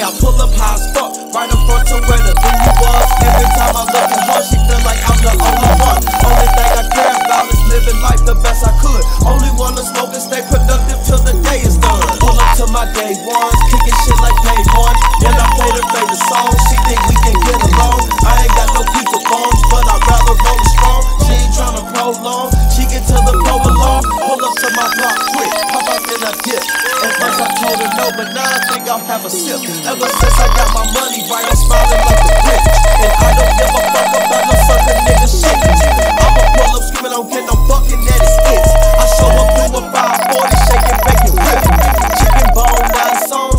I pull up high as fuck, right up front to where the venue was. Every time I look at her, she feel like I'm the only one. Only thing I care about is living life the best I could. Only wanna smoke and stay productive till the day is done. Pull up to my day ones, kicking shit like day one. Then I play her favorite song, she think we can get along. I ain't got no people phones, but I'd rather roll strong. She ain't tryna prolong, she get to the go along. Pull up to my block quick, pop out in a dip. At first I told her no, but now I think I'll have a sip. Ever since I got my money right, I'm smiling like a bitch. And I don't give a fuck about no sucker nigga shit. I'ma pull up screaming, don't get no bucking at his hits. I show up through a 540, shaking, baking, whip. Chicken bone, now it's on.